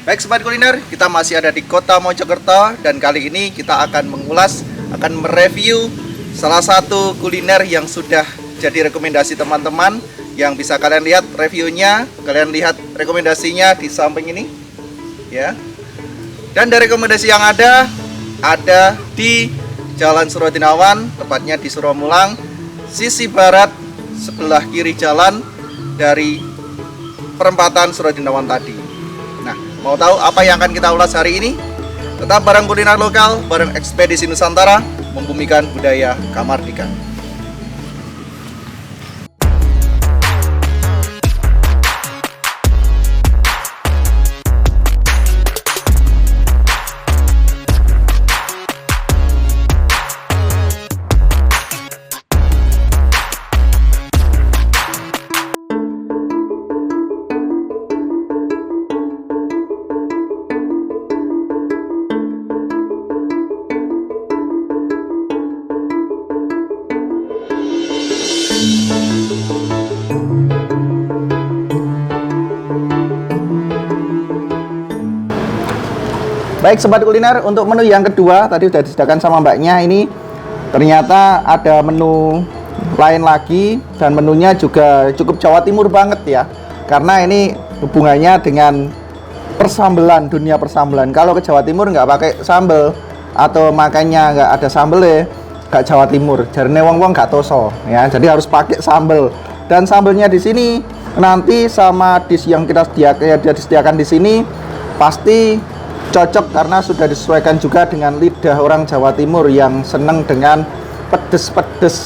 Baik sobat kuliner, kita masih ada di Kota Mojokerto dan kali ini kita akan mengulas, akan mereview salah satu kuliner yang sudah jadi rekomendasi teman-teman, yang bisa kalian lihat reviewnya, kalian lihat rekomendasinya di samping ini ya. Dan dari rekomendasi yang ada di Jalan Surodinawan, tepatnya di Suromulang, sisi barat sebelah kiri jalan dari perempatan Surodinawan tadi. Nah, mau tahu apa yang akan kita ulas hari ini? Tetap bareng kuliner lokal, bareng Ekspedisi Nusantara, membumikan budaya Kamardikan. Baik sobat kuliner, untuk menu yang kedua tadi sudah disediakan sama mbaknya. Ini ternyata ada menu lain lagi, dan menunya juga cukup Jawa Timur banget ya, karena ini hubungannya dengan persambelan, dunia persambelan. Kalau ke Jawa Timur nggak pakai sambel atau makannya nggak ada sambelnya, nggak Jawa Timur, jarine wong-wong nggak toso ya, jadi harus pakai sambel. Dan sambelnya di sini nanti sama dish yang kita disediakan di sini pasti cocok, karena sudah disesuaikan juga dengan lidah orang Jawa Timur yang seneng dengan pedes-pedes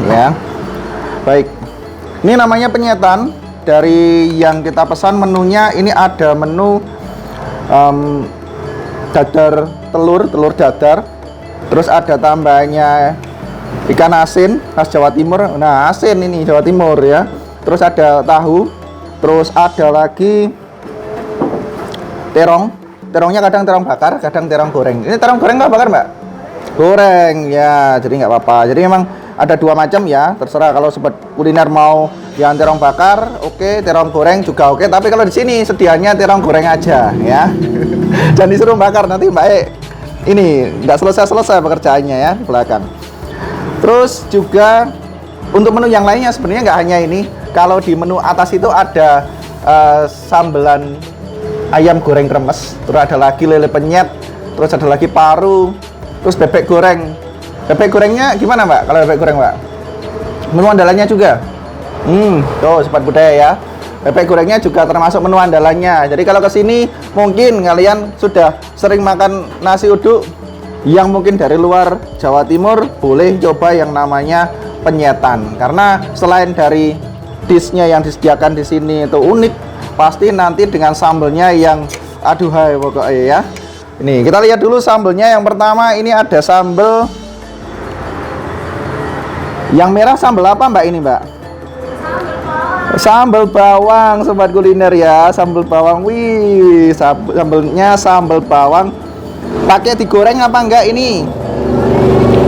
ya. Baik, ini namanya penyetan. Dari yang kita pesan menunya ini ada menu dadar telur dadar, terus ada tambahannya ikan asin khas Jawa Timur. Nah, asin ini Jawa Timur ya. Terus ada tahu, terus ada lagi terong. Terongnya kadang terong bakar, kadang terong goreng. Ini terong goreng nggak bakar, mbak? Goreng ya, jadi nggak apa-apa. Jadi memang ada dua macam ya, terserah kalau sobat kuliner mau yang terong bakar, oke, terong goreng juga oke. Tapi kalau di sini sedianya terong goreng aja ya. Jangan disuruh bakar, nanti mbak ini nggak selesai pekerjaannya ya di belakang. Terus juga untuk menu yang lainnya sebenarnya nggak hanya ini. Kalau di menu atas itu ada sambelan ayam goreng kremes, terus ada lagi lele penyet, terus ada lagi paru, terus bebek goreng. Bebek gorengnya gimana mbak? Kalau bebek goreng mbak, menu andalannya juga. Tuh sobat budaya ya, bebek gorengnya juga termasuk menu andalannya. Jadi kalau kesini mungkin kalian sudah sering makan nasi uduk yang mungkin dari luar Jawa Timur, boleh coba yang namanya penyetan. Karena selain dari dishnya yang disediakan di sini itu unik, pasti nanti dengan sambelnya yang aduhai pokoknya ya. Ini kita lihat dulu sambelnya. Yang pertama ini ada sambel yang merah. Sambel apa mbak ini mbak? Sambel bawang sobat kuliner ya, sambel bawang. Wih, sambelnya sambel bawang. Pakai digoreng apa enggak ini?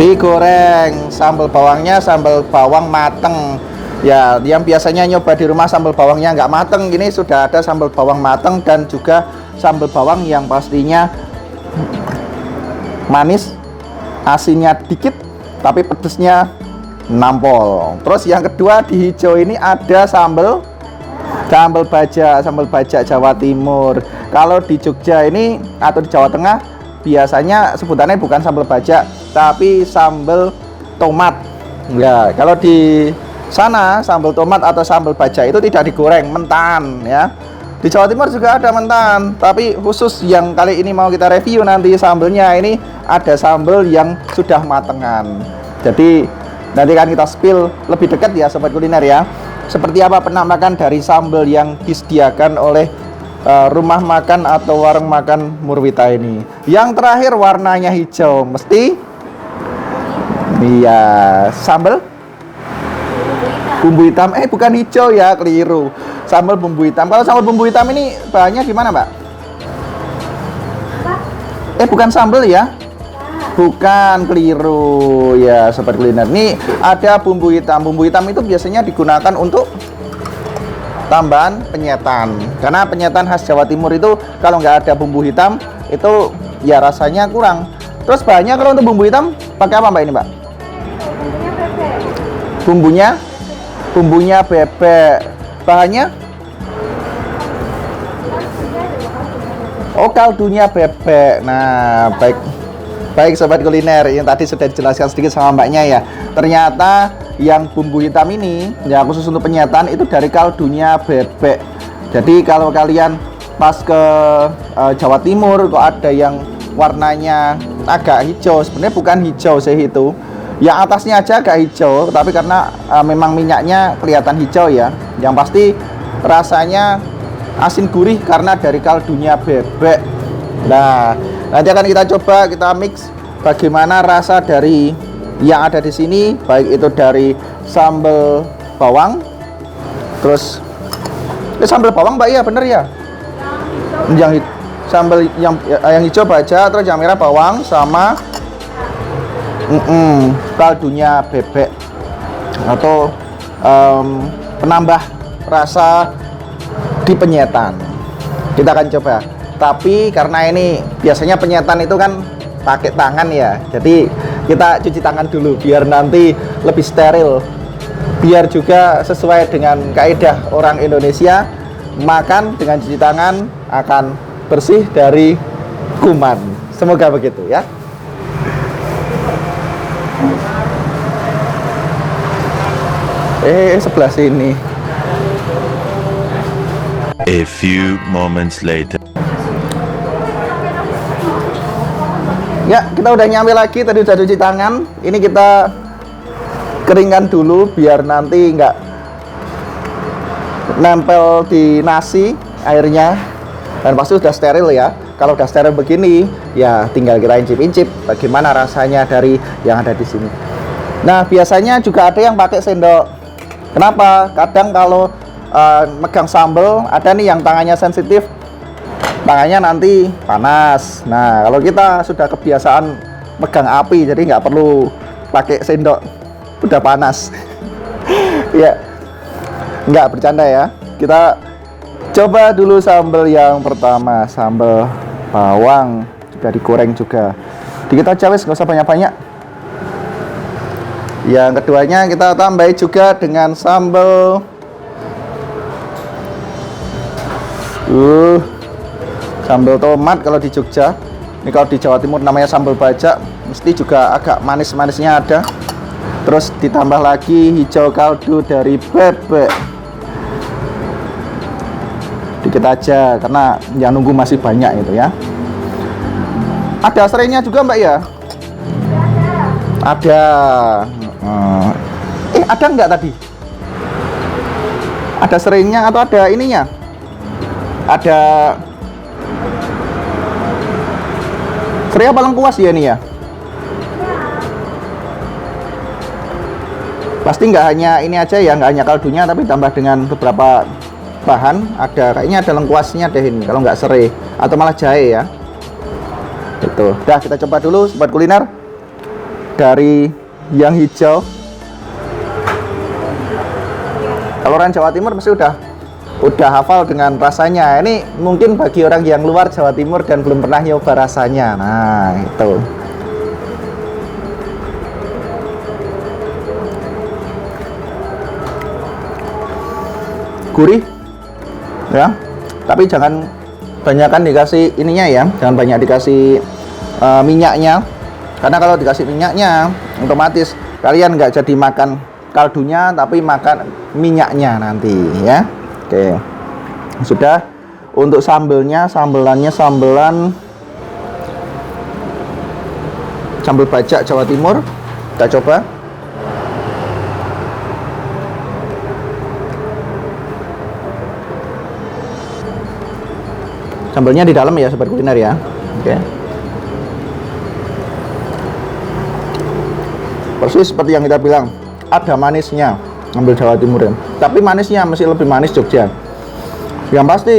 Digoreng. Sambel bawangnya sambel bawang mateng ya. Yang biasanya nyoba di rumah sambal bawangnya nggak mateng, gini sudah ada sambal bawang mateng, dan juga sambal bawang yang pastinya manis, asinnya dikit tapi pedesnya nampol. Terus yang kedua di hijau ini ada sambal baja Jawa Timur. Kalau di Jogja ini atau di Jawa Tengah biasanya sebutannya bukan sambal baja tapi sambal tomat ya. Kalau di sana sambal tomat atau sambal baja itu tidak digoreng, mentan ya. Di Jawa Timur juga ada mentan, tapi khusus yang kali ini mau kita review nanti sambelnya ini ada sambel yang sudah matengan. Jadi nanti kan kita spill lebih dekat ya sobat kuliner ya, seperti apa penampakan dari sambel yang disediakan oleh rumah makan atau warung makan Murwita ini. Yang terakhir warnanya hijau, mesti iya sambel bumbu hitam. Bukan hijau ya, keliru. Sambal bumbu hitam. Kalau sambal bumbu hitam ini bahannya gimana mbak? Bukan sambal ya, bukan, keliru ya sobat kuliner. Ini ada bumbu hitam. Bumbu hitam itu biasanya digunakan untuk tambahan penyetan. Karena penyetan khas Jawa Timur itu kalau nggak ada bumbu hitam itu ya rasanya kurang. Terus bahannya kalau untuk bumbu hitam pakai apa Mbak ini Mbak? Bumbunya bebek. Bahannya? Oh, kaldunya bebek. Nah, baik sobat kuliner, yang tadi sudah dijelaskan sedikit sama mbaknya ya. Ternyata yang bumbu hitam ini ya khusus untuk penyetan itu dari kaldunya bebek. Jadi kalau kalian pas ke Jawa Timur kok ada yang warnanya agak hijau, sebenarnya bukan hijau sih itu. Yang atasnya aja agak hijau, tapi karena memang minyaknya kelihatan hijau ya. Yang pasti rasanya asin gurih karena dari kaldunya bebek. Nah, nanti akan kita coba, kita mix bagaimana rasa dari yang ada di sini, baik itu dari sambal bawang, terus sambal bawang Mbak ya, bener ya? Yang sambal yang hijau baja, terus yang merah bawang sama kaldunya bebek atau penambah rasa di penyetan. Kita akan coba. Tapi karena ini biasanya penyetan itu kan pakai tangan ya, jadi kita cuci tangan dulu biar nanti lebih steril, biar juga sesuai dengan kaidah orang Indonesia, makan dengan cuci tangan akan bersih dari kuman. Semoga begitu ya. Sebelah sini. A few moments later. Ya, kita udah nyampe lagi, tadi udah cuci tangan. Ini kita keringkan dulu biar nanti nggak nempel di nasi airnya. Dan pasti sudah steril ya. Kalau udah steril begini, ya tinggal kita incip-incip bagaimana rasanya dari yang ada di sini. Nah, biasanya juga ada yang pakai sendok. Kenapa? Kadang kalau megang sambal, ada nih yang tangannya sensitif, tangannya nanti panas. Nah, kalau kita sudah kebiasaan megang api, jadi nggak perlu pakai sendok, udah panas. Ya, nggak bercanda ya. Kita coba dulu sambal yang pertama, sambal bawang, sudah digoreng juga. Dikit aja wes, nggak usah banyak-banyak. Yang keduanya kita tambahin juga dengan sambal sambal tomat kalau di Jogja. Ini kalau di Jawa Timur namanya sambal bajak, mesti juga agak manis-manisnya ada. Terus ditambah lagi hijau kaldu dari bebek. Dikit aja karena yang nunggu masih banyak itu ya. Ada serainya juga Mbak ya? Ada. Ada nggak tadi? Ada serainya atau ada ininya? Ada serai apa lengkuas ya ini ya? Pasti nggak hanya ini aja ya, nggak hanya kaldunya, tapi tambah dengan beberapa bahan. Ada kayaknya ada lengkuasnya deh ini, kalau nggak serai atau malah jahe ya. Itu. Dah, kita coba dulu sobat kuliner dari yang hijau. Kalau orang Jawa Timur pasti udah hafal dengan rasanya. Ini mungkin bagi orang yang luar Jawa Timur dan belum pernah nyoba rasanya. Nah, itu. Gurih. Ya. Tapi jangan banyakkan dikasih ininya ya. Jangan banyak dikasih minyaknya. Karena kalau dikasih minyaknya, otomatis kalian nggak jadi makan kaldunya, tapi makan minyaknya nanti ya. Oke, sudah. Untuk sambelnya, sambelan sambal bajak Jawa Timur. Kita coba. Sambalnya di dalam ya sobat kuliner ya. Oke. Persis seperti yang kita bilang, ada manisnya ambil Jawa Timur ya. Tapi manisnya masih lebih manis Jogja. Yang pasti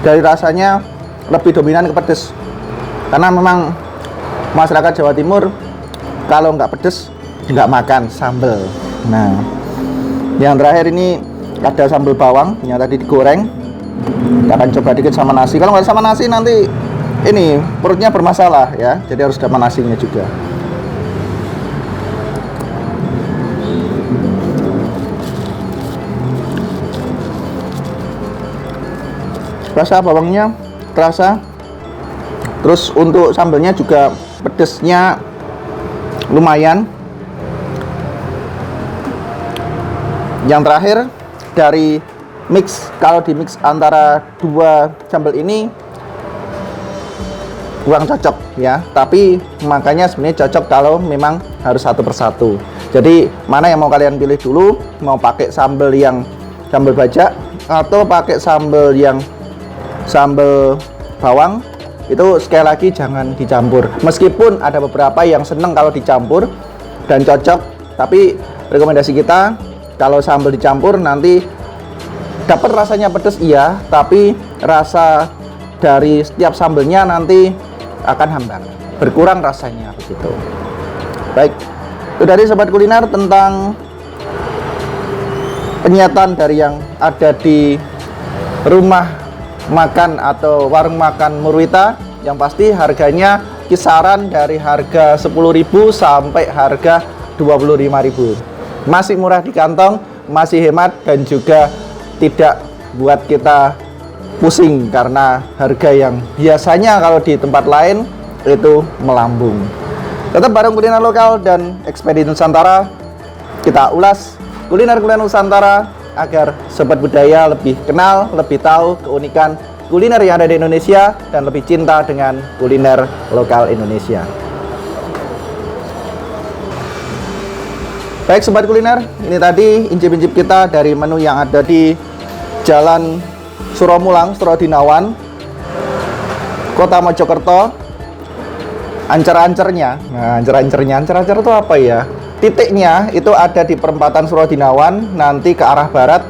dari rasanya lebih dominan ke pedes. Karena memang masyarakat Jawa Timur kalau nggak pedes nggak makan sambal. Nah, yang terakhir ini ada sambal bawang yang tadi digoreng. Kita akan coba dikit sama nasi. Kalau nggak sama nasi nanti ini perutnya bermasalah ya. Jadi harus sama nasinya juga. Rasa bawangnya terasa. Terus untuk sambalnya juga pedesnya lumayan. Yang terakhir dari mix, kalau di mix antara dua sambal ini kurang cocok ya. Tapi makanya sebenarnya cocok kalau memang harus satu persatu. Jadi mana yang mau kalian pilih dulu, mau pakai sambal yang sambal bajak atau pakai sambal yang sambal bawang, itu sekali lagi jangan dicampur. Meskipun ada beberapa yang seneng kalau dicampur dan cocok, tapi rekomendasi kita kalau sambal dicampur nanti dapat rasanya pedas iya, tapi rasa dari setiap sambalnya nanti akan hambar, berkurang rasanya begitu. Baik, itu dari Sobat Kuliner tentang penyataan dari yang ada di rumah makan atau warung makan Murwita. Yang pasti harganya kisaran dari harga 10.000 sampai harga 25.000. Masih murah di kantong, masih hemat, dan juga tidak buat kita pusing karena harga yang biasanya kalau di tempat lain itu melambung. Tetap bareng Kuliner Lokal dan Ekspedisi Nusantara, kita ulas kuliner-kuliner Nusantara agar Sobat Budaya lebih kenal, lebih tahu keunikan kuliner yang ada di Indonesia dan lebih cinta dengan kuliner lokal Indonesia. Baik Sobat Kuliner, ini tadi incip-incip kita dari menu yang ada di Jalan Suromulang, Surodinawan, Kota Mojokerto. Ancer-ancernya, nah ancer-ancer itu apa ya? Titiknya itu ada di perempatan Surodinawan, nanti ke arah barat,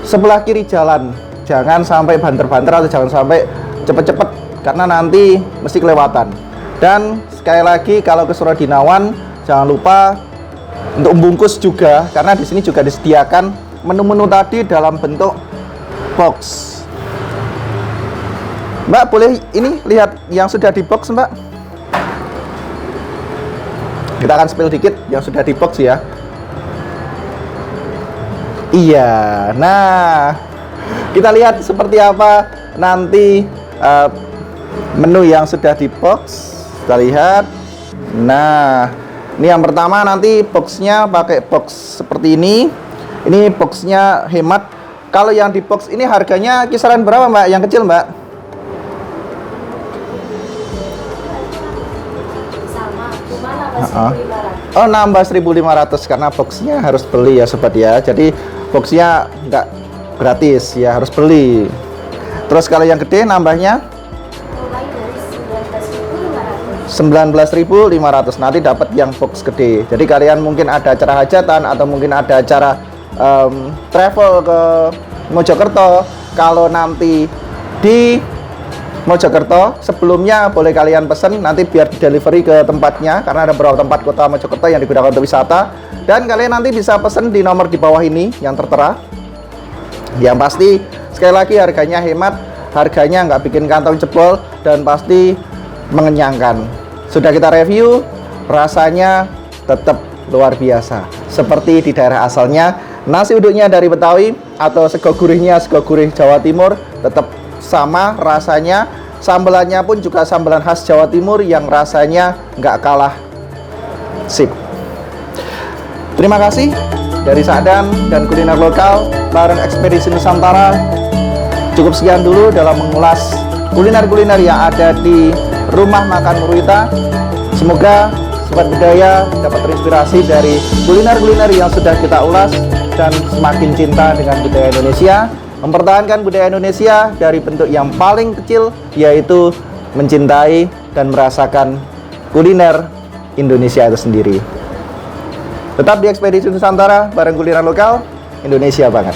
sebelah kiri jalan. Jangan sampai banter-banter atau jangan sampai cepet-cepet, karena nanti mesti kelewatan. Dan sekali lagi kalau ke Surodinawan, jangan lupa untuk membungkus juga, karena di sini juga disediakan menu-menu tadi dalam bentuk box. Mbak, boleh ini lihat yang sudah di box, Mbak? Kita akan spill dikit yang sudah di box ya. Iya, nah kita lihat seperti apa nanti menu yang sudah di box. Kita lihat. Nah, ini yang pertama nanti boxnya pakai box seperti ini. Ini boxnya hemat. Kalau yang di box ini harganya kisaran berapa Mbak? Yang kecil Mbak? Oh, nambah 1.500 karena boxnya harus beli ya Sobat ya. Jadi boxnya nggak gratis ya, harus beli. Terus kalau yang gede nambahnya 19.500, nanti dapat yang box gede. Jadi kalian mungkin ada acara hajatan atau mungkin ada acara travel ke Mojokerto. Kalau nanti di Mojokerto, sebelumnya boleh kalian pesen nanti biar di delivery ke tempatnya, karena ada beberapa tempat kota Mojokerto yang digunakan untuk wisata. Dan kalian nanti bisa pesen di nomor di bawah ini yang tertera. Yang pasti sekali lagi harganya hemat, harganya nggak bikin kantong jebol, dan pasti mengenyangkan. Sudah kita review, rasanya tetap luar biasa seperti di daerah asalnya. Nasi uduknya dari Betawi atau sego gurihnya sego gurih Jawa Timur tetap sama rasanya. Sambelannya pun juga sambelan khas Jawa Timur yang rasanya nggak kalah sip. Terima kasih dari Sa'dan dan Kuliner Lokal bareng Ekspedisi Nusantara. Cukup sekian dulu dalam mengulas kuliner-kuliner yang ada di Rumah Makan Murwita. Semoga Sobat Budaya dapat terinspirasi dari kuliner-kuliner yang sudah kita ulas dan semakin cinta dengan budaya Indonesia, mempertahankan budaya Indonesia dari bentuk yang paling kecil, yaitu mencintai dan merasakan kuliner Indonesia itu sendiri. Tetap di Ekspedisi Nusantara bareng Kuliner Lokal, Indonesia banget.